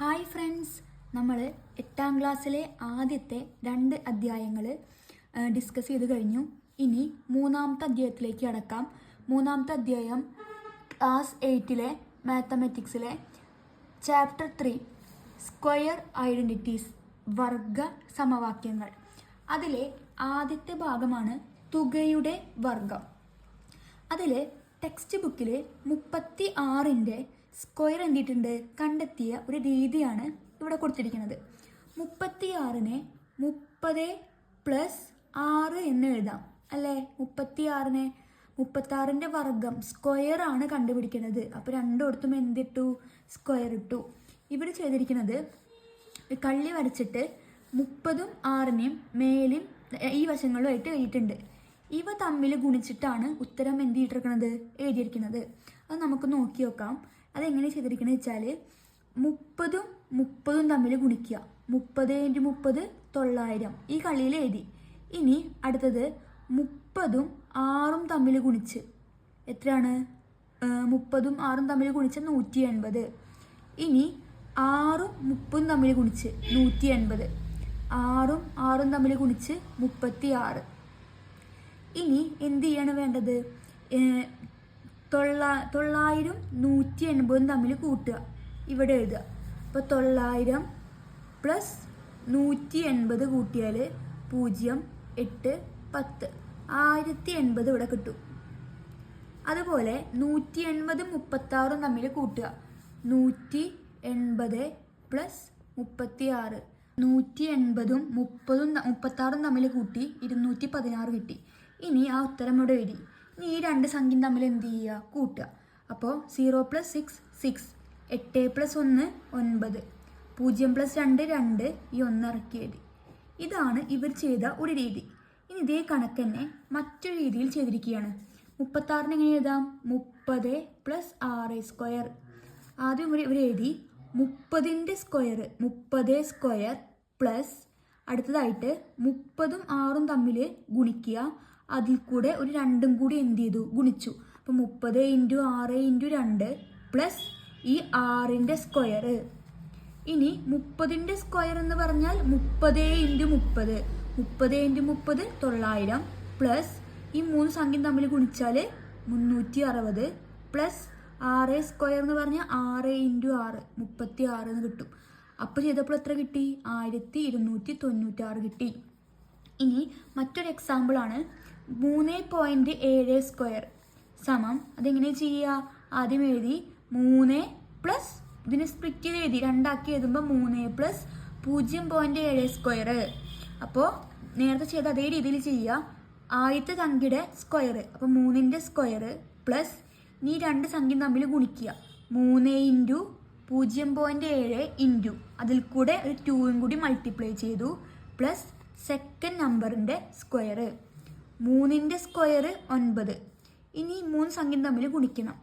Hi friends, നമ്മൾ 8ാം ക്ലാസ്സിലെ ആദ്യത്തെ 2 അധ്യായങ്ങൾ ഡിസ്കസ് ചെയ്ത് കഴിഞ്ഞു. ഇനി 3ാമത്തെ അധ്യായത്തിലേക്ക് കടക്കാം. 3ാമത്തെ അധ്യായം ക്ലാസ് 8ലെ മാത്തമാറ്റിക്സിലെ ചാപ്റ്റർ 3 സ്ക്വയർ ഐഡൻറ്റിറ്റീസ്, വർഗ സമവാക്യങ്ങൾ. അതിലെ ആദ്യത്തെ ഭാഗമാണ് തുകയുടെ വർഗം. അതിൽ ടെക്സ്റ്റ് ബുക്കിൽ 36ൻ്റെ സ്ക്വയർ എന്തിട്ടുണ്ട് കണ്ടെത്തിയ ഒരു രീതിയാണ് ഇവിടെ കൊടുത്തിരിക്കുന്നത്. 36നെ 30 + 6 എന്ന് എഴുതാം അല്ലേ. 36ൻ്റെ വർഗം സ്ക്വയർ ആണ് കണ്ടുപിടിക്കുന്നത്. അപ്പോൾ രണ്ടിടത്തും എന്തിട്ടു? സ്ക്വയർ ഇട്ടു. ഇവിടെ ചെയ്തിരിക്കുന്നത് കള്ളി വരച്ചിട്ട് 30ഉം 6നെയും മേലും ഈ വശങ്ങളുമായിട്ട് എഴുതിയിട്ടുണ്ട്. ഇവ തമ്മിൽ ഗുണിച്ചിട്ടാണ് ഉത്തരം എന്തിട്ടിരിക്കുന്നത് എഴുതിയിരിക്കുന്നത്. അത് നമുക്ക് നോക്കി നോക്കാം. അതെങ്ങനെ ചെയ്തിരിക്കുന്നത് വെച്ചാൽ 30ഉം 30ഉം തമ്മിൽ ഗുണിക്കുക. 30 × 30 900 ഈ കളിയിൽ എഴുതി. ഇനി അടുത്തത് 30ഉം 6ഉം തമ്മിൽ ഗുണിച്ച് എത്രയാണ്? 30ഉം 6ഉം തമ്മിൽ ഗുണിച്ച് 180. ഇനി 6ഉം 30ഉം തമ്മിൽ ഗുണിച്ച് 180. 6ഉം 6ഉം തമ്മിൽ ഗുണിച്ച് 36. ഇനി എന്ത് ചെയ്യാണ് വേണ്ടത്? 900ഉം 180ഉം തമ്മിൽ കൂട്ടുക. ഇവിടെ എഴുതുക. അപ്പോൾ 900 + 180 കൂട്ടിയാൽ 0, 8, 10 1080 ഇവിടെ കിട്ടും. അതുപോലെ 180ഉം 36ഉം തമ്മിൽ കൂട്ടുക. 180 + 36. 180ഉം 36ഉം തമ്മിൽ കൂട്ടി 216 കിട്ടി. ഇനി ആ ഉത്തരം ഇവിടെ എഴുതി. ഇനി ഈ രണ്ട് സംഖ്യയും തമ്മിൽ എന്ത് ചെയ്യുക? കൂട്ടുക. അപ്പോൾ 0 + 6 6, 8 + 1 9, 0 + 2 2, ഈ 1 ഇറക്കി എഴുതി. ഇതാണ് ഇവർ ചെയ്ത ഒരു രീതി. ഇനി ഇതേ കണക്ക് തന്നെ മറ്റൊരു രീതിയിൽ ചെയ്തിരിക്കുകയാണ്. 36നെ എങ്ങനെ എഴുതാം? 30 + 6² ആദ്യം ഇവർ എഴുതി 30ൻ്റെ സ്ക്വയർ 30² പ്ലസ് അടുത്തതായിട്ട് 30ഉം 6ഉം തമ്മിൽ ഗുണിക്കുക. അതിൽ കൂടെ ഒരു 2ഉം കൂടി എന്ത് ചെയ്തു? ഗുണിച്ചു. അപ്പോൾ 30 × 6 × 2 പ്ലസ് ഈ 6ൻ്റെ സ്ക്വയർ. ഇനി 30ൻ്റെ സ്ക്വയർ എന്ന് പറഞ്ഞാൽ 30 × 30 30 × 30 900 പ്ലസ് ഈ 3 സംഖ്യയും തമ്മിൽ ഗുണിച്ചാൽ 360 പ്ലസ് 6² എന്ന് പറഞ്ഞാൽ 6 × 6 36 എന്ന് കിട്ടും. അപ്പോൾ ചെയ്തപ്പോൾ എത്ര കിട്ടി? 1296 കിട്ടി. ഇനി മറ്റൊരു എക്സാമ്പിളാണ് 3.7² സമം. അതെങ്ങനെ ചെയ്യുക? ആദ്യം എഴുതി 3 പ്ലസ് ഇതിനെ സ്പ്ലിറ്റ് ചെയ്ത് എഴുതി 2 ആക്കി എഴുതുമ്പോൾ 3 + 0.7². അപ്പോൾ നേരത്തെ ചെയ്ത അതേ രീതിയിൽ ചെയ്യുക. ആദ്യത്തെ സംഖ്യയുടെ സ്ക്വയർ, അപ്പോൾ 3ൻ്റെ സ്ക്വയർ പ്ലസ് ഈ 2 സംഖ്യയും തമ്മിൽ ഗുണിക്കുക. 3 × 0.7 ഇൻറ്റു അതിൽ കൂടെ ഒരു 2ഉം കൂടി മൾട്ടിപ്ലൈ ചെയ്തു പ്ലസ് സെക്കൻഡ് നമ്പറിൻ്റെ സ്ക്വയർ. 3ൻ്റെ സ്ക്വയർ 9. ഇനി 3 സംഖ്യയും തമ്മിൽ ഗുണിക്കണം.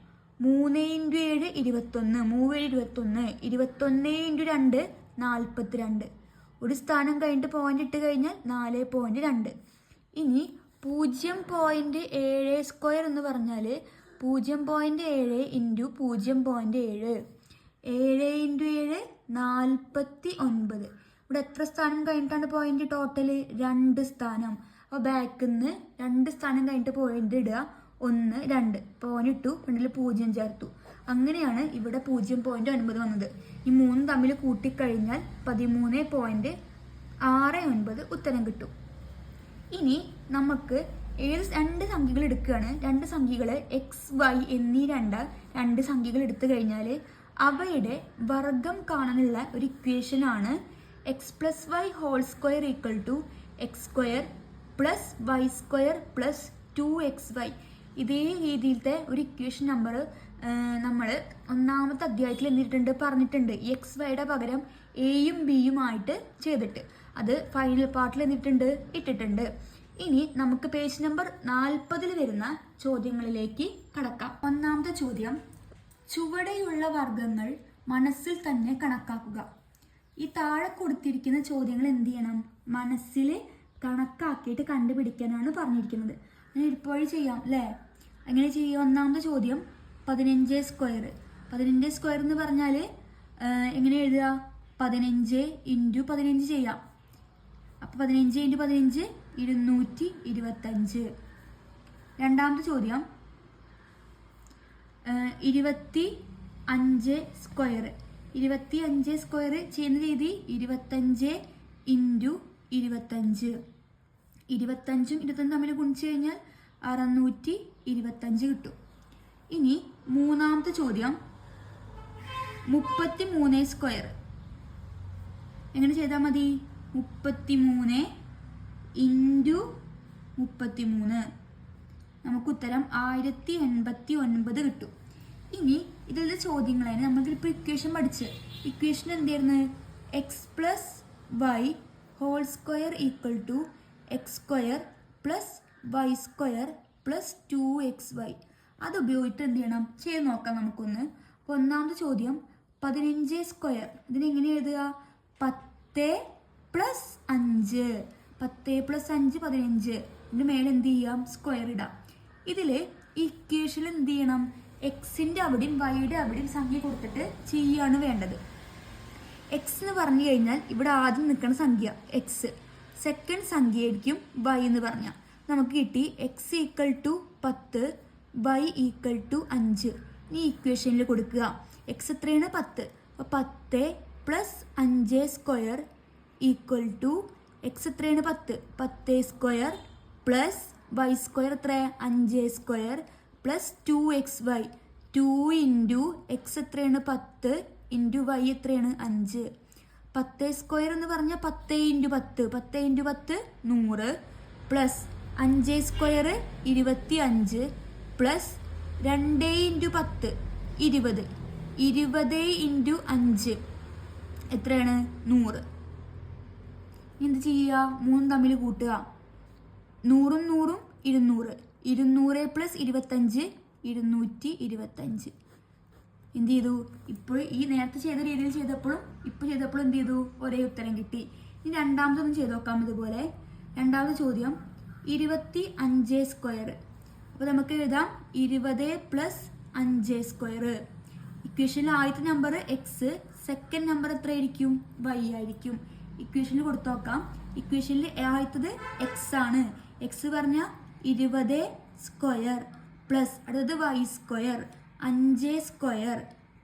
3 × 7 21, 3 21, 21 × 2 42. ഒരു സ്ഥാനം കഴിഞ്ഞിട്ട് പോയിന്റ് ഇട്ട് കഴിഞ്ഞാൽ 4.2. ഇനി 0.7² എന്ന് പറഞ്ഞാൽ 0.7 × 0.7 7 × 7 49. ഇവിടെ എത്ര സ്ഥാനം കഴിഞ്ഞിട്ടാണ് പോയിന്റ്? ടോട്ടൽ 2 സ്ഥാനം. അപ്പോൾ ബാക്കിൽ നിന്ന് 2 സ്ഥാനം കഴിഞ്ഞിട്ട് പോയിന്റ് ഇടുക. 1 2 പോയിന്റ് ഇട്ടു, 2ൽ 0 ചേർത്തു. അങ്ങനെയാണ് ഇവിടെ 0.9 വന്നത്. ഈ 3 തമ്മിൽ കൂട്ടിക്കഴിഞ്ഞാൽ 13.69 ഉത്തരം കിട്ടും. ഇനി നമുക്ക് ഏത് 2 സംഖ്യകൾ എടുക്കുകയാണ്. 2 സംഖ്യകൾ x, y എന്നീ 2 സംഖ്യകൾ എടുത്തു കഴിഞ്ഞാൽ അവയുടെ വർഗം കാണാനുള്ള ഒരു ഇക്വേഷനാണ് x + y² = x² + y² + 2xy. ഇതേ രീതിയിലത്തെ ഒരു ഇക്വേഷൻ നമ്പർ നമ്മൾ 1ാമത്തെ അധ്യായത്തിൽ എന്തിട്ടുണ്ട് പറഞ്ഞിട്ടുണ്ട്. xyയുടെ പകരം എയും ബിയും ആയിട്ട് ചെയ്തിട്ട് അത് ഫൈനൽ പാർട്ടിൽ എന്തിട്ടുണ്ട് ഇട്ടിട്ടുണ്ട്. ഇനി നമുക്ക് പേജ് നമ്പർ 40 വരുന്ന ചോദ്യങ്ങളിലേക്ക് കടക്കാം. 1ാമത്തെ ചോദ്യം, ചുവടെയുള്ള വർഗങ്ങൾ മനസ്സിൽ തന്നെ കണക്കാക്കുക. ഈ താഴെ കൊടുത്തിരിക്കുന്ന ചോദ്യങ്ങൾ എന്ത് ചെയ്യണം? മനസ്സിൽ കണക്കാക്കിയിട്ട് കണ്ടുപിടിക്കാനാണ് പറഞ്ഞിരിക്കുന്നത്. അങ്ങനെ ഇപ്പോഴും ചെയ്യാം അല്ലേ? അങ്ങനെ ചെയ്യുക. 1ാമത്തെ ചോദ്യം 15² എന്ന് പറഞ്ഞാൽ എങ്ങനെ എഴുതുക? 15 × 15 ചെയ്യാം. അപ്പോൾ 15 × 15 225. രണ്ടാമത്തെ ചോദ്യം 25 സ്ക്വയർ. 25 സ്ക്വയർ ചെയ്യുന്ന രീതി 25 × 25. 25ഉം 25 തമ്മിൽ ഗുണിച്ച് കഴിഞ്ഞാൽ 625 കിട്ടും. ഇനി മൂന്നാമത്തെ ചോദ്യം 33 സ്ക്വയർ. എങ്ങനെ ചെയ്താൽ മതി? 33 × 33. നമുക്ക് ഉത്തരം 1089 കിട്ടും. ഇനി ഇതിലെ ചോദ്യങ്ങളാണ് നമ്മൾക്കിപ്പോൾ ഇക്വേഷൻ പഠിച്ച്. ഇക്വേഷൻ എന്തായിരുന്നു? x + y whole square = x² + y² + 2xy. അത് ഉപയോഗിച്ച് എന്ത് ചെയ്യണം? ചെയ്ത് നോക്കാം നമുക്കൊന്ന്. ഒന്നാമത്തെ ചോദ്യം 15 സ്ക്വയർ. ഇതിനെങ്ങനെ എഴുതുക? 10 + 5. 10 + 5 15. ഇതിന് മേലെ എന്ത് ചെയ്യാം? സ്ക്വയർ ഇടാം. ഇതിൽ ഇക്വേഷനിൽ എന്ത് ചെയ്യണം? എക്സിൻ്റെ അവിടെയും വൈയുടെ അവിടെയും സംഖ്യ കൊടുത്തിട്ട് ചെയ്യാണ് വേണ്ടത്. എക്സ് എന്ന് പറഞ്ഞു കഴിഞ്ഞാൽ ഇവിടെ ആദ്യം നിൽക്കുന്ന സംഖ്യ എക്സ്, സെക്കൻഡ് സംഖ്യ ആയിരിക്കും വൈ എന്ന് പറഞ്ഞാൽ. നമുക്ക് കിട്ടി x = 10, y = 5. ഈ ഇക്വേഷനിൽ കൊടുക്കുക. എക്സ് എത്രയാണ്? 10. അപ്പോൾ 10 + 5 സ്ക്വയർ = എക്സ് എത്രയാണ്? 10. 10 സ്ക്വയർ പ്ലസ് വൈ സ്ക്വയർ എത്ര? 5 സ്ക്വയർ പ്ലസ് 2xy. 2 × x എത്രയാണ്? 10 × y എത്രയാണ്? 5. 10 സ്ക്വയർ എന്ന് പറഞ്ഞാൽ 10 × 10. 10 × 10 100 പ്ലസ് 5 സ്ക്വയർ 25 പ്ലസ് 2 × 10 20. 20 × 5 എത്രയാണ്? 100. എന്ത് ചെയ്യുക? 3 തമ്മിൽ കൂട്ടുക. 100ഉം 100ഉം 200. 200 + 25 225. എന്ത് ചെയ്തു? ഇപ്പോൾ ഈ നേരത്തെ ചെയ്ത രീതിയിൽ ചെയ്തപ്പോഴും ഇപ്പോൾ ചെയ്തപ്പോഴും എന്ത് ചെയ്തു? ഒരേ ഉത്തരം കിട്ടി. ഇനി രണ്ടാമതൊന്നും ചെയ്ത് നോക്കാം ഇതുപോലെ. രണ്ടാമത്തെ ചോദ്യം 25 സ്ക്വയർ. അപ്പോൾ നമുക്ക് എഴുതാം 20 + 5 സ്ക്വയർ. ഇക്വേഷനിൽ ആദ്യത്തെ നമ്പർ എക്സ്, സെക്കൻഡ് നമ്പർ എത്ര ആയിരിക്കും? വൈ ആയിരിക്കും. ഇക്വേഷനിൽ കൊടുത്തു നോക്കാം. ഇക്വേഷനിൽ ആദ്യത്തത് എക്സ് ആണ്. എക്സ് പറഞ്ഞാൽ 20 സ്ക്വയർ പ്ലസ് അടുത്തത് Y square 5 square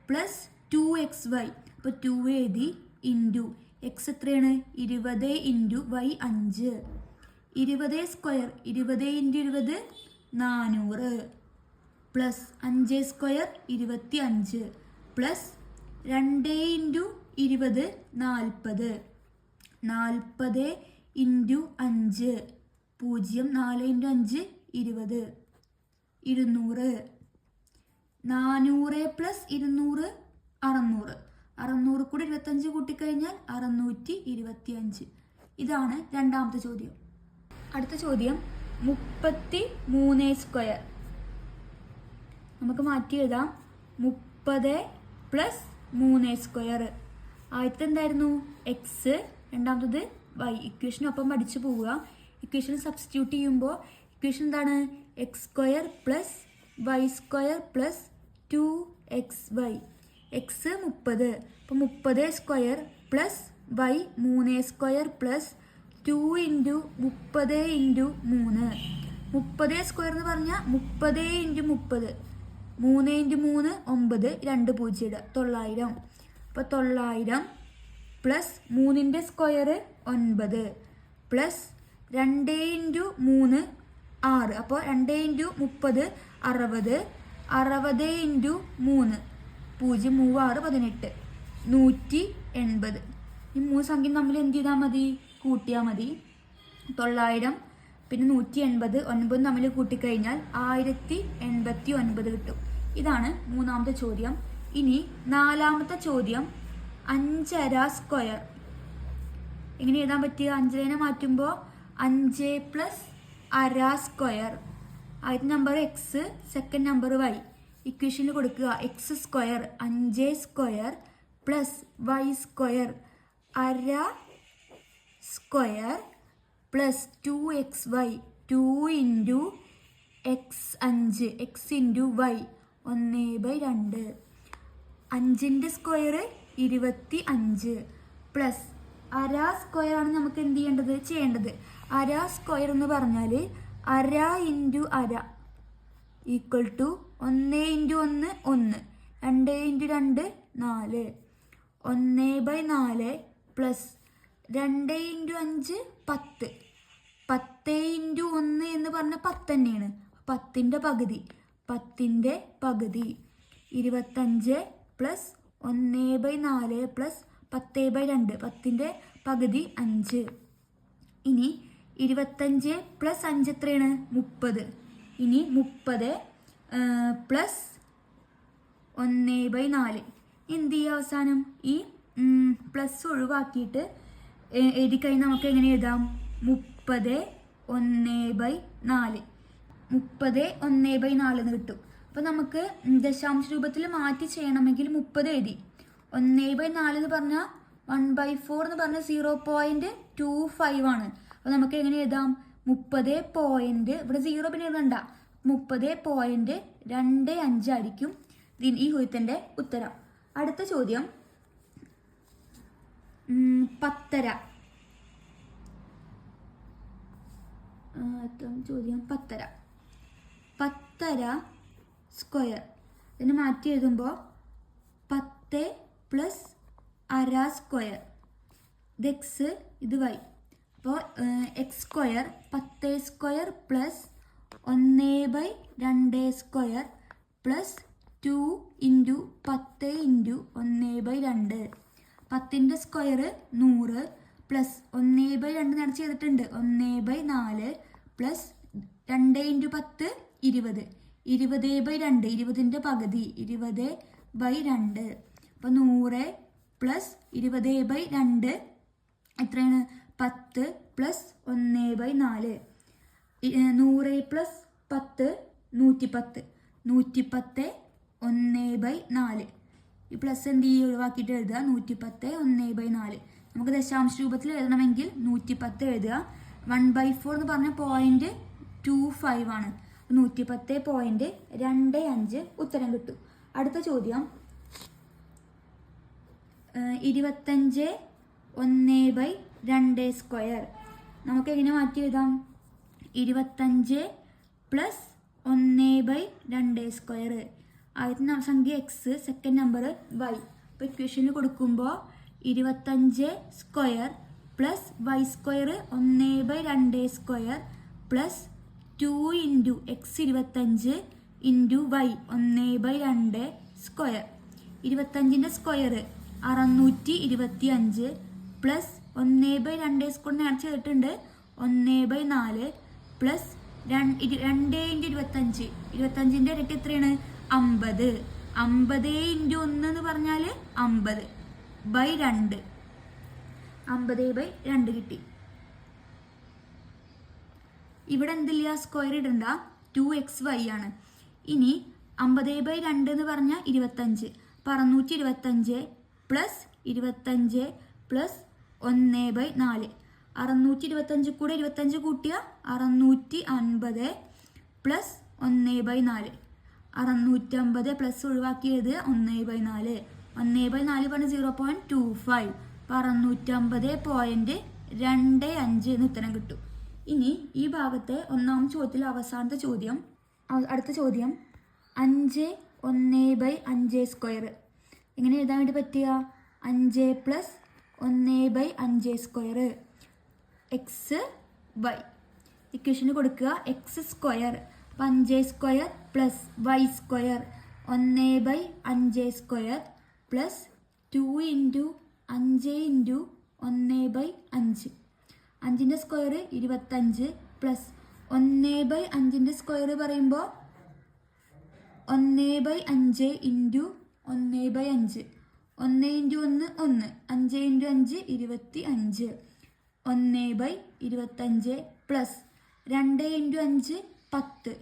plus 2xy. അപ്പോൾ 2 എഴുതി ഇൻറ്റു എക്സ് എത്രയാണ്? 20 × y 5. 20 square 20 × 20 400 plus 5 square 25 plus 2 × 20 40. 40 × 5 0. 4 × 5 20. 200. 400 + 200 600. 600 കൂടി 25 കൂട്ടിക്കഴിഞ്ഞാൽ 625. ഇതാണ് രണ്ടാമത്തെ ചോദ്യം. അടുത്ത ചോദ്യം 33 സ്ക്വയർ. നമുക്ക് മാറ്റി എഴുതാം. 30 + 3 സ്ക്വയർ. ആദ്യത്തെ എന്തായിരുന്നു? എക്സ്, രണ്ടാമത്തത് വൈ. ഇക്വേഷനൊപ്പം പഠിച്ചു പോവുക. ഇക്വേഷൻ സബ്സ്റ്റിറ്റ്യൂട്ട് ചെയ്യുമ്പോൾ ഇക്വേഷൻ എന്താണ്? x² + y² + 2xy. എക്സ് 30. അപ്പോൾ 30 square plus Y 3 square plus 2 × 30 × 3. 30 square എന്ന് പറഞ്ഞാൽ 30 × 30. 3 × 3 9. 2 0 900. അപ്പോൾ 900 പ്ലസ് 3ൻ്റെ സ്ക്വയർ 9 പ്ലസ് 2 × 3 6. അപ്പോൾ 2 × 30 60. 60 × 3 0 3 6 18 180. ഈ 3 സംഖ്യ തമ്മിൽ എന്ത് ചെയ്താൽ മതി? കൂട്ടിയാൽ മതി. 900 പിന്നെ 180 9 തമ്മിൽ കൂട്ടിക്കഴിഞ്ഞാൽ 1089 കിട്ടും. ഇതാണ് മൂന്നാമത്തെ ചോദ്യം. ഇനി നാലാമത്തെ ചോദ്യം 5½ സ്ക്വയർ. എങ്ങനെ എഴുതാൻ പറ്റുക? 5നെ മാറ്റുമ്പോൾ 5 + ½ സ്ക്വയർ. ആദ്യത്തെ number x, second number y. ഇക്വേഷനിൽ കൊടുക്കുക. X square 5 square plus y square ½ square plus 2xy. 2 × x 5 x × y 1/2. 5ൻ്റെ സ്ക്വയർ 25 പ്ലസ് അര സ്ക്വയർ ആണ് നമുക്ക് എന്ത് ചെയ്യേണ്ടത്. അര സ്ക്വയർ എന്ന് പറഞ്ഞാൽ അര ഇൻറ്റു അര equal to 1 into 1 1, 2 into 2 4, 1/4 plus 2 into 5 10, 10 into 1 എന്ന് പറഞ്ഞാൽ 10 തന്നെയാണ്. 10ൻ്റെ പകുതി 25 പ്ലസ് 1/4 പ്ലസ് 10/2, 10ൻ്റെ പകുതി 5. ഇനി 25 പ്ലസ് 5 എത്രയാണ്? 30. ഇനി 30 പ്ലസ് 1/4 എന്ത് ചെയ്യുക? അവസാനം ഈ പ്ലസ് ഒഴിവാക്കിയിട്ട് എഴുതി കഴിഞ്ഞാൽ നമുക്ക് എങ്ങനെ എഴുതാം? 30 1/4, 30 1/4 എന്ന് കിട്ടും. അപ്പോൾ നമുക്ക് ദശാംശ രൂപത്തിൽ മാറ്റി ചെയ്യണമെങ്കിൽ 30 എഴുതി. 1/4 എന്ന് പറഞ്ഞാൽ 1/4 എന്ന് പറഞ്ഞാൽ 0.25 ആണ്. അപ്പോൾ നമുക്ക് എങ്ങനെ എഴുതാം? 30 ഇവിടെ 0 പിന്നെ എഴുതണ്ട, 30.25 ആയിരിക്കും ഈ ചോദ്യത്തിൻ്റെ ഉത്തരം. അടുത്ത ചോദ്യം 10. ചോദ്യം 10 സ്ക്വയർ. ഇതിന് മാറ്റി എഴുതുമ്പോൾ 10 പ്ലസ് അര സ്ക്വയർ, ഇത് എക്സ് ഇത് വൈ. അപ്പോൾ x square 10 square plus 1/2 square plus 2 into 10 into 1/2. 10ൻ്റെ സ്ക്വയർ 100 പ്ലസ് 1/2 നേരെ ചെയ്തിട്ടുണ്ട് 1/4 പ്ലസ് 2 ഇൻറ്റു 10 20, 20/2, 20ൻ്റെ പകുതി 20/2. അപ്പോൾ 100 പ്ലസ് 20/2 എത്രയാണ്? 10 പ്ലസ് 1/4. 100 പ്ലസ് 10 110, 110 1/4. ഈ പ്ലസ് എന്ത് ചെയ്യുക? ഒഴിവാക്കിയിട്ട് എഴുതുക. 110 1/4. നമുക്ക് ദശാംശ രൂപത്തിൽ എഴുതണമെങ്കിൽ 110 എഴുതുക. 1/4 എന്ന് പറഞ്ഞാൽ 0.25 ആണ്. 110.25 ഉത്തരം കിട്ടും. അടുത്ത ചോദ്യം 25 1/2 സ്ക്വയർ. നമുക്ക് എങ്ങനെ മാറ്റി എഴുതാം? 25 പ്ലസ് 1/2 സ്ക്വയർ. ആദ്യത്തെ സംഖ്യ എക്സ്, സെക്കൻഡ് നമ്പർ വൈ. അപ്പോൾ ഇക്വേഷനിൽ കൊടുക്കുമ്പോൾ 25 square plus y square 1/2 square plus 2 into x 25 into y 1/2 square. 25ൻ്റെ സ്ക്വയർ 625 പ്ലസ് 1/2 സ്ക്വയർ നേരെ ചെയ്തിട്ടുണ്ട് 1/4 പ്ലസ് 2 ഇൻറ്റു 25, 25ൻ്റെ ഇരട്ടി എത്രയാണ്? 50. 50 ഇൻറ്റു 1 എന്ന് പറഞ്ഞാൽ 50/2, 50/2 കിട്ടി. ഇവിടെ എന്തില്ല? സ്ക്വയർ ഇടണ്ട, 2xy ആണ്. ഇനി 50/2 എന്ന് പറഞ്ഞാൽ 25. അപ്പോൾ 625 പ്ലസ് 25 പ്ലസ് 1/4. 625 കൂടെ 25 കൂട്ടിയ 650 പ്ലസ് 1/4. 650 പ്ലസ് ഒഴിവാക്കിയത് 1/4. 1/4 പറഞ്ഞ 0.25. അപ്പോൾ 650.25 എന്ന് ഉത്തരം കിട്ടും. ഇനി ഈ ഭാഗത്തെ ഒന്നാം ചോദ്യത്തിൽ അവസാനത്തെ ചോദ്യം, അടുത്ത ചോദ്യം 5 1/5 സ്ക്വയർ. എങ്ങനെ എഴുതാൻ വേണ്ടി പറ്റുക? 5 പ്ലസ് 1/5 സ്ക്വയർ എക്സ് വൈ. ഇക്വേഷന് കൊടുക്കുക x square 5 square plus y square 1/5 square plus 2 into 5 into 1/5. 5ൻ്റെ സ്ക്വയർ 25 പ്ലസ് 1/5ൻ്റെ സ്ക്വയർ പറയുമ്പോൾ 1/5 into 1/5. 1 into 1 1, 5 into 5 25. 1/25 plus 2 into 5 10,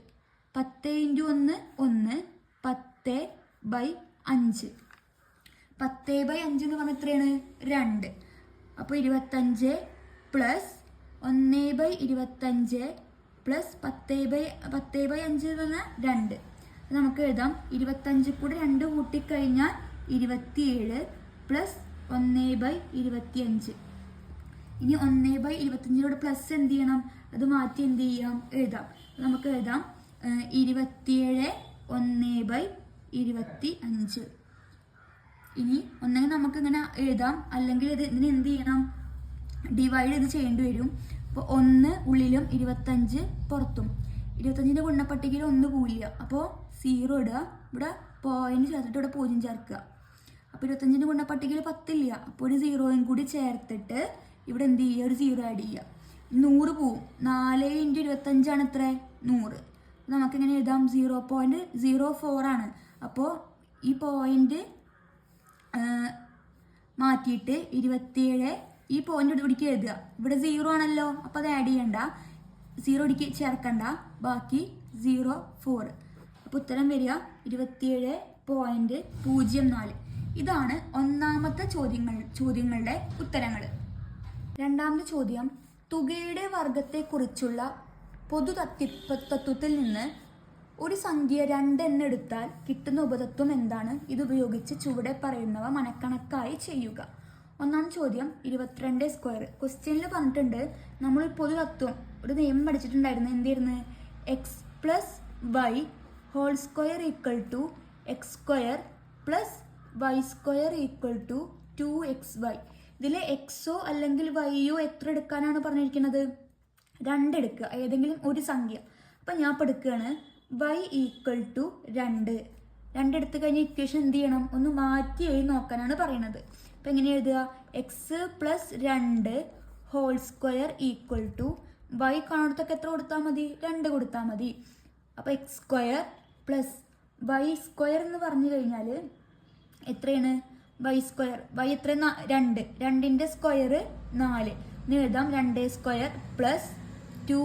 10 into 1 1, 10/5. 10/5 എന്ന് പറഞ്ഞാൽ എത്രയാണ്? 2. അപ്പോൾ 25 പ്ലസ് 1/25 പ്ലസ് 10/5 എന്ന് പറഞ്ഞാൽ 2. നമുക്ക് എഴുതാം 25 കൂടെ 2 കൂട്ടിക്കഴിഞ്ഞാൽ 27 പ്ലസ് 1/25. ഇനി 1/25 പ്ലസ് എന്ത് ചെയ്യണം, അത് മാറ്റി എന്ത് ചെയ്യാം, എഴുതാം. നമുക്ക് എഴുതാം 27 1/25. ഇനി ഒന്നെങ്കിൽ നമുക്ക് ഇങ്ങനെ എഴുതാം, അല്ലെങ്കിൽ ഇതിന് എന്ത് ചെയ്യണം, ഡിവൈഡ് ചെയ്ത് ചെയ്യേണ്ടി വരും. അപ്പോൾ 1 ഉള്ളിലും 25 പുറത്തും. 25ൻ്റെ ഗുണപട്ടികയിൽ 1 പോവില്ല, അപ്പോൾ 0 ഇടുക, ഇവിടെ പോയിന്റ് ചേർത്തിട്ട് ഇവിടെ 0 ചേർക്കുക. അപ്പോൾ 25ൻ്റെ ഗുണപട്ടികയിൽ 10 ഇല്ല, അപ്പോൾ ഒരു 0 കൂടി ചേർത്തിട്ട് ഇവിടെ എന്ത് ചെയ്യുക, ഒരു 0 ആഡ് ചെയ്യുക. 100 പോവും. 4 × 25 എത്ര, 100. നമുക്കിങ്ങനെ എഴുതാം 0.04 ആണ്. അപ്പോൾ ഈ പോയിന്റ് മാറ്റിയിട്ട് 27 ഈ പോയിന്റ് ഇവിടേക്ക് എഴുതുക. ഇവിടെ 0 ആണല്ലോ, അപ്പോൾ അത് ആഡ് ചെയ്യണ്ട, 0 ഇവിടേക്ക് ചേർക്കണ്ട, ബാക്കി 0.4. അപ്പോൾ ഉത്തരം വരിക 27.04. ഇതാണ് ഒന്നാമത്തെ ചോദ്യങ്ങളുടെ ഉത്തരങ്ങൾ. രണ്ടാമത്തെ ചോദ്യം, തുകയുടെ വർഗത്തെക്കുറിച്ചുള്ള പൊതു തത്വത്തിൽ നിന്ന് ഒരു സംഖ്യ 2 എന്നെടുത്താൽ കിട്ടുന്ന ഉപതത്വം എന്താണ്? ഇതുപയോഗിച്ച് ചുവടെ പറയുന്നവ മനക്കണക്കായി ചെയ്യുക. ഒന്നാം ചോദ്യം 22². ക്വസ്റ്റ്യനിൽ പറഞ്ഞിട്ടുണ്ട്, നമ്മൾ പൊതു തത്വം ഒരു നിയമം പഠിച്ചിട്ടുണ്ടായിരുന്നു. എന്തായിരുന്നു? x+y² = x² + y² = 2xy. ഇതിലെ എക്സോ അല്ലെങ്കിൽ വൈയോ എത്ര എടുക്കാനാണ് പറഞ്ഞിരിക്കുന്നത്? 2 എടുക്കുക, ഏതെങ്കിലും ഒരു സംഖ്യ. അപ്പം ഞാൻ ഇപ്പോൾ എടുക്കുകയാണ് y = 2. 2 എടുത്തു കഴിഞ്ഞാൽ ഇക്വേഷൻ എന്ത് ചെയ്യണം, ഒന്ന് മാറ്റി എഴുതി നോക്കാനാണ് പറയുന്നത്. അപ്പം എങ്ങനെ എഴുതുക? x + 2² = y കാണുന്നിടത്തൊക്കെ എത്ര കൊടുത്താൽ മതി? 2 കൊടുത്താൽ മതി. അപ്പോൾ x² + y² എന്ന് പറഞ്ഞു കഴിഞ്ഞാൽ എത്രയാണ്? y². y എത്ര? 2. 2ൻ്റെ സ്ക്വയർ 4. ഇനി എഴുതാം 2² + 2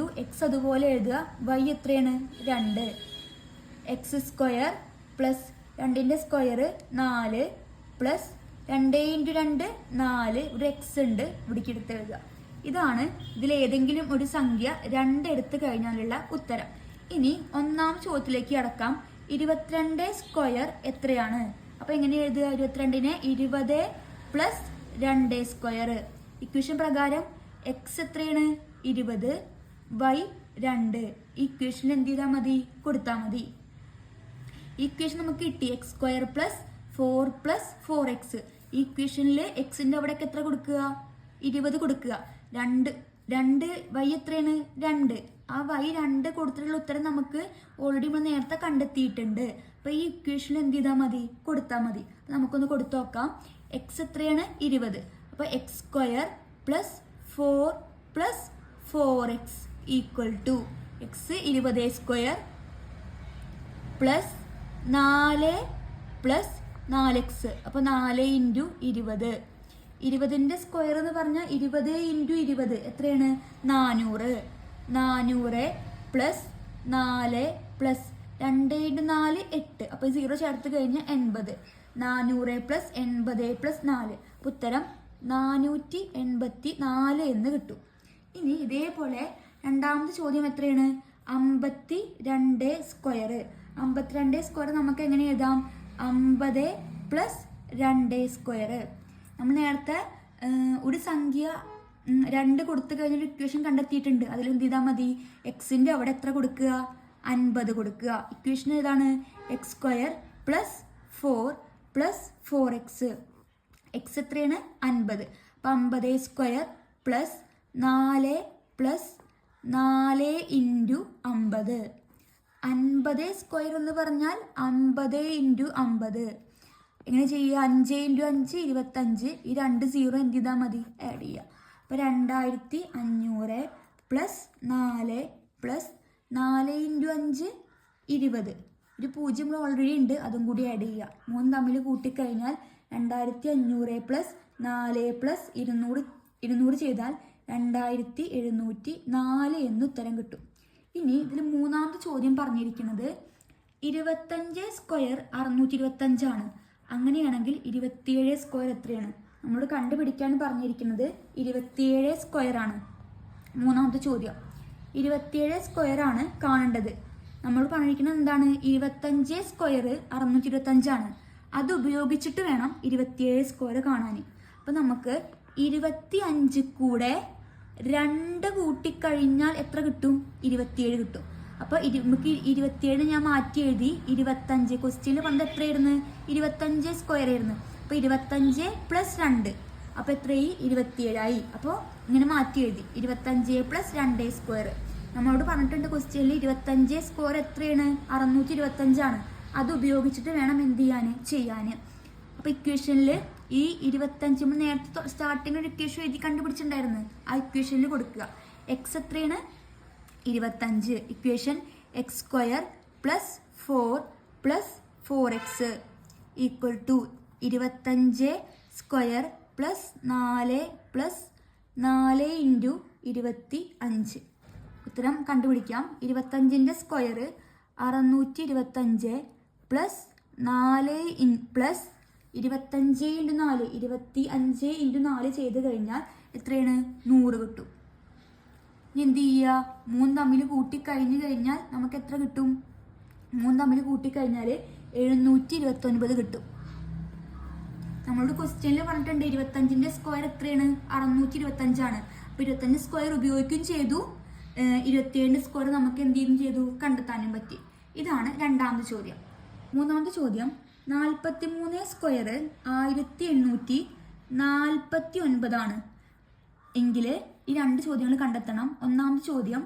× x. അതുപോലെ എഴുതുക. y എത്രയാണ്? 2. x² + 2ൻ്റെ square 4 + 2 × 2 4. ഇവിടെ x ഉണ്ട്, ഇവിടേക്ക് എടുത്ത് എഴുതുക. ഇതാണ് ഇതിലേതെങ്കിലും ഒരു സംഖ്യ 2 എടുത്തു കഴിഞ്ഞാലുള്ള ഉത്തരം. ഇനി ഒന്നാം ചോദ്യത്തിലേക്ക് കടക്കാം. 22² എത്രയാണ്? അപ്പോൾ എങ്ങനെ എഴുതുക? 22നെ 20 + 2². ഇക്വേഷൻ പ്രകാരം x എത്രയാണ്? 20, y 2. ഇക്വേഷനിൽ എന്ത് ചെയ്താൽ മതി? കൊടുത്താൽ മതി. ഇക്വേഷൻ നമുക്ക് കിട്ടി x² + 4 + 4x. ഇക്വേഷനിൽ എക്സിൻ്റെ അവിടേക്ക് എത്ര കൊടുക്കുക? 20 കൊടുക്കുക. 2 y എത്രയാണ്? 2. ആ y 2 കൊടുത്തിട്ടുള്ള ഉത്തരം നമുക്ക് ഓൾറെഡി നമ്മൾ നേരത്തെ കണ്ടെത്തിയിട്ടുണ്ട്. അപ്പോൾ ഈ ഇക്വേഷനിൽ എന്ത് ചെയ്താൽ മതി? കൊടുത്താൽ മതി. നമുക്കൊന്ന് കൊടുത്തു നോക്കാം. x എത്രയാണ്? 20. അപ്പോൾ x² + 4 + 4x = x 20² + 4 + 4x. അപ്പോൾ 4 × 20. 20ൻ്റെ സ്ക്വയർ എന്ന് പറഞ്ഞാൽ 20 × 20 എത്രയാണ്? 400. 400 + 4 + 2 × 4 8. അപ്പോൾ 0 ചേർത്ത് കഴിഞ്ഞാൽ 80. 400 + 80 + 4. അപ്പോൾ ഉത്തരം 484 എന്ന് കിട്ടും. ഇനി ഇതേപോലെ രണ്ടാമത്തെ ചോദ്യം എത്രയാണ്? 52². 52² നമുക്ക് എങ്ങനെ എഴുതാം? 50 + 2². നമ്മൾ നേരത്തെ ഒരു സംഖ്യ 2 കൊടുത്തു കഴിഞ്ഞൊരു ഇക്വേഷൻ കണ്ടെത്തിയിട്ടുണ്ട്. അതിൽ എന്ത് ചെയ്താൽ മതി? എക്സിൻ്റെ അവിടെ എത്ര കൊടുക്കുക? 50 കൊടുക്കുക. ഇക്വേഷൻ ഏതാണ്? x² + 4 + 4x. x എത്രയാണ്? 50. അപ്പം 50² + 4 + 4 × 50. 50² എന്ന് പറഞ്ഞാൽ 50 × 50. എങ്ങനെ ചെയ്യുക? 5 × 5 25. ഈ 2 0 എന്ത് ചെയ്താൽ മതി? ആഡ് ചെയ്യുക. അപ്പോൾ 2500 + 4 + 4 × 5 20. ഒരു 0 ഓൾറെഡി ഉണ്ട്, അതും കൂടി ആഡ് ചെയ്യുക. 3 തമ്മിൽ കൂട്ടിക്കഴിഞ്ഞാൽ 2500 + 4 + 200 ചെയ്താൽ 2704 എന്ന് ഉത്തരം കിട്ടും. ഇനി ഇതിൽ മൂന്നാമത്തെ ചോദ്യം പറഞ്ഞിരിക്കുന്നത് 25² 625 ആണ്. അങ്ങനെയാണെങ്കിൽ 27² എത്രയാണ്? നമ്മളോട് കണ്ടുപിടിക്കാൻ പറഞ്ഞിരിക്കുന്നത് 27² ആണ്. മൂന്നാമത്തെ ചോദ്യം 27² ആണ് കാണേണ്ടത്. നമ്മൾ പറഞ്ഞിരിക്കുന്നത് എന്താണ്? 25² 625 ആണ്. അത് ഉപയോഗിച്ചിട്ട് വേണം 27 സ്ക്വയർ കാണാൻ. അപ്പം നമുക്ക് 25 കൂടെ 2 കൂട്ടിക്കഴിഞ്ഞാൽ എത്ര കിട്ടും? 27 കിട്ടും. അപ്പോൾ നമുക്ക് 27 ഞാൻ മാറ്റി എഴുതി 25. ക്വസ്റ്റ്യനിൽ പണ്ട് എത്രയായിരുന്നു? 25 സ്ക്വയർ ആയിരുന്നു. അപ്പോൾ 25 + 2 അപ്പോൾ എത്രയായി? 27 ആയി. അപ്പോൾ ഇങ്ങനെ മാറ്റി എഴുതി 25 + 2 സ്ക്വയർ. നമ്മളോട് പറഞ്ഞിട്ടുണ്ട് ക്വസ്റ്റ്യനിൽ 25 സ്ക്വയർ എത്രയാണ്? 625 ആണ്. അത് ഉപയോഗിച്ചിട്ട് വേണം എന്ത് ചെയ്യാൻ. അപ്പോൾ ഇക്വേഷനിൽ ഈ 25 നേരത്തെ സ്റ്റാർട്ടിങ് ഒരു ഇക്വേഷൻ എഴുതി കണ്ടുപിടിച്ചിട്ടുണ്ടായിരുന്നു. ആ ഇക്വേഷനിൽ കൊടുക്കുക. എക്സ് എത്രയാണ്? 25. Equation x² + 4 + 4x = 25² + 4 + 4 × 25. ഉത്തരം കണ്ടുപിടിക്കാം. 25ന്റെ സ്ക്വയർ 625 + 4 + 25 × 4 25 × 4 ചെയ്ത് കഴിഞ്ഞാൽ എത്രയാണ്? 100 കിട്ടും. ഇനി എന്ത് ചെയ്യുക? 3 തമ്മിൽ കൂട്ടിക്കഴിഞ്ഞ് കഴിഞ്ഞാൽ നമുക്ക് എത്ര കിട്ടും? 3 തമ്മിൽ കൂട്ടിക്കഴിഞ്ഞാൽ 729 കിട്ടും. നമ്മളോട് ക്വസ്റ്റ്യനിൽ പറഞ്ഞിട്ടുണ്ട് 25ന്റെ സ്ക്വയർ എത്രയാണ്? 625 ആണ്. അപ്പോൾ 25 സ്ക്വയർ ഉപയോഗിക്കുകയും ചെയ്തു, 27 സ്ക്വയർ നമുക്ക് എന്ത് ചെയ്തു? കണ്ടെത്താനും പറ്റി. ഇതാണ് രണ്ടാമത്തെ ചോദ്യം. മൂന്നാമത്തെ ചോദ്യം 43 സ്ക്വയർ 1849 ആണ് എങ്കിൽ ഈ 2 ചോദ്യങ്ങൾ കണ്ടെത്തണം. ഒന്നാമത്തെ ചോദ്യം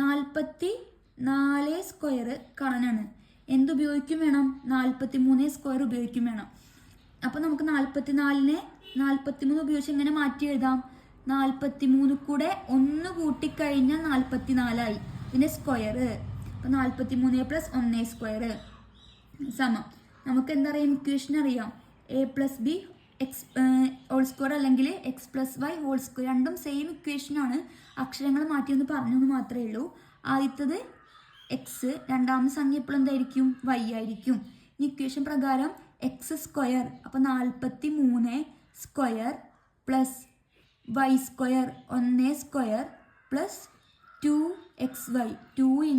44 സ്ക്വയർ കാണാനാണ്. എന്തുപയോഗിക്കും വേണം? 43 സ്ക്വയർ ഉപയോഗിക്കും വേണം. അപ്പോൾ നമുക്ക് 44നെ 43 ഉപയോഗിച്ച് എങ്ങനെ മാറ്റി എഴുതാം? 43 കൂടെ 1 കൂട്ടിക്കഴിഞ്ഞാൽ 44 ആയി. ഇതിൻ്റെ സ്ക്വയർ അപ്പോൾ 43 + 1 സ്ക്വയർ സമം നമുക്ക് എന്താ അറിയാം? ഇക്വേഷൻ അറിയാം. a + b ഹോൾ സ്ക്വയർ അല്ലെങ്കിൽ x + y ഹോൾ സ്ക്വയർ. രണ്ടും സെയിം ഇക്വേഷനാണ്. അക്ഷരങ്ങൾ മാറ്റിയൊന്ന് പറഞ്ഞെന്ന് മാത്രമേ ഉള്ളൂ. ആദ്യത്തത് എക്സ്, രണ്ടാമത്തെ സംഖ്യ എപ്പോഴും എന്തായിരിക്കും? y ആയിരിക്കും. ഈ ഇക്വേഷൻ പ്രകാരം x² അപ്പോൾ 43 square + y² 1 square + 2xy 2 ×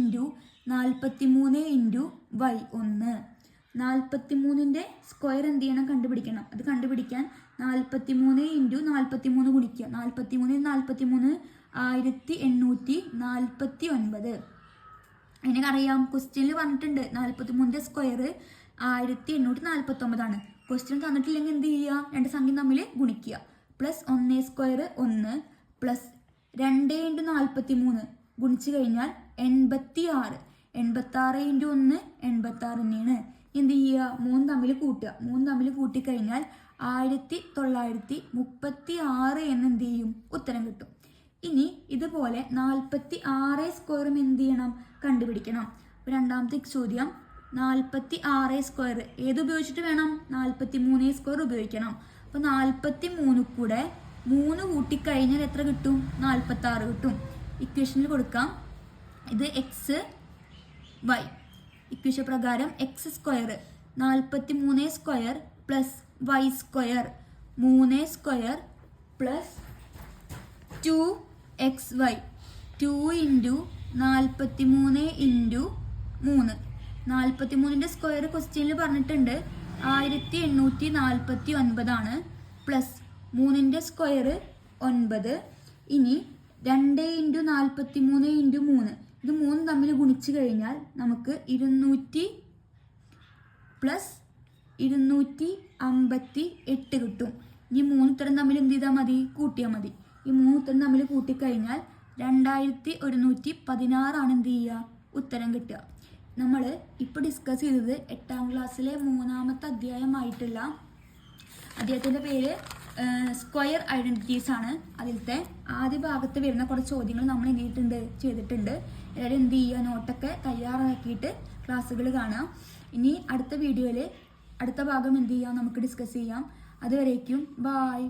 43 × y 1. 43ന്റെ സ്ക്വയർ എന്ത് ചെയ്യണം? കണ്ടുപിടിക്കണം. അത് കണ്ടുപിടിക്കാൻ 43 × 43 ഗുണിക്കുക. 43 × 43 1849. എനിക്കറിയാം ക്വസ്റ്റ്യനിൽ പറഞ്ഞിട്ടുണ്ട് 43ന്റെ സ്ക്വയർ 1849 ആണ്. ക്വസ്റ്റ്യൻ തന്നിട്ടില്ലെങ്കിൽ എന്ത് ചെയ്യുക? 2 സംഖ്യ തമ്മിൽ ഗുണിക്കുക. +1 സ്ക്വയർ 1 + 2 × 43 ഗുണിച്ച് കഴിഞ്ഞാൽ 86. 86 × 1 86 തന്നെയാണ്. എന്ത് ചെയ്യുക? 3 തമ്മിൽ കൂട്ടുക. 3 തമ്മിൽ കൂട്ടിക്കഴിഞ്ഞാൽ 1936 എന്ന് എന്ത് ചെയ്യും? ഉത്തരം കിട്ടും. ഇനി ഇതുപോലെ 46 സ്ക്വയറും എന്ത് ചെയ്യണം? കണ്ടുപിടിക്കണം. രണ്ടാമത്തെ ചോദ്യം 46 സ്ക്വയർ ഏത് ഉപയോഗിച്ചിട്ട് വേണം? 43 സ്ക്വയർ ഉപയോഗിക്കണം. അപ്പോൾ 43 കൂടെ 3 കൂട്ടിക്കഴിഞ്ഞാൽ എത്ര കിട്ടും? 46 കിട്ടും. ഇക്വേഷനിൽ കൊടുക്കാം. ഇത് x y. ഇക്വേഷൻ പ്രകാരം x² 43 square + y² 3 square + 2xy 2 × 43 × 3. 43ന്റെ square ക്വസ്റ്റ്യനിൽ പറഞ്ഞിട്ടുണ്ട് 1849 ആണ്. പ്ലസ് 3ന്റെ സ്ക്വയർ 9. ഇനി 2 × 43 × 3 ഇത് 3 തമ്മിൽ ഗുണിച്ച് കഴിഞ്ഞാൽ നമുക്ക് 200 + 258 കിട്ടും. ഈ 3 ഉത്തരം തമ്മിൽ എന്ത് ചെയ്താൽ മതി? കൂട്ടിയാൽ മതി. ഈ 3 ഉത്തരം തമ്മിൽ കൂട്ടിക്കഴിഞ്ഞാൽ 2116 ആണ് എന്ത് ചെയ്യുക? ഉത്തരം കിട്ടുക. നമ്മൾ ഇപ്പോൾ ഡിസ്കസ് ചെയ്തത് 8ാം ക്ലാസ്സിലെ 3ാമത്തെ അധ്യായമായിട്ടുള്ള അദ്ദേഹത്തിൻ്റെ പേര് സ്ക്വയർ ഐഡൻറ്റിറ്റീസ് ആണ്. അതിലത്തെ ആദ്യ ഭാഗത്ത് വരുന്ന കുറച്ച് ചോദ്യങ്ങൾ നമ്മൾ ചെയ്തിട്ടുണ്ട്. എല്ലാവരും എന്ത് ചെയ്യുക? നോട്ടൊക്കെ തയ്യാറാക്കിയിട്ട് ക്ലാസ്സുകൾ കാണാം. ഇനി അടുത്ത വീഡിയോയിൽ അടുത്ത ഭാഗം എന്ത് ചെയ്യാം? നമുക്ക് ഡിസ്കസ് ചെയ്യാം. അതുവരേക്കും ബായ്.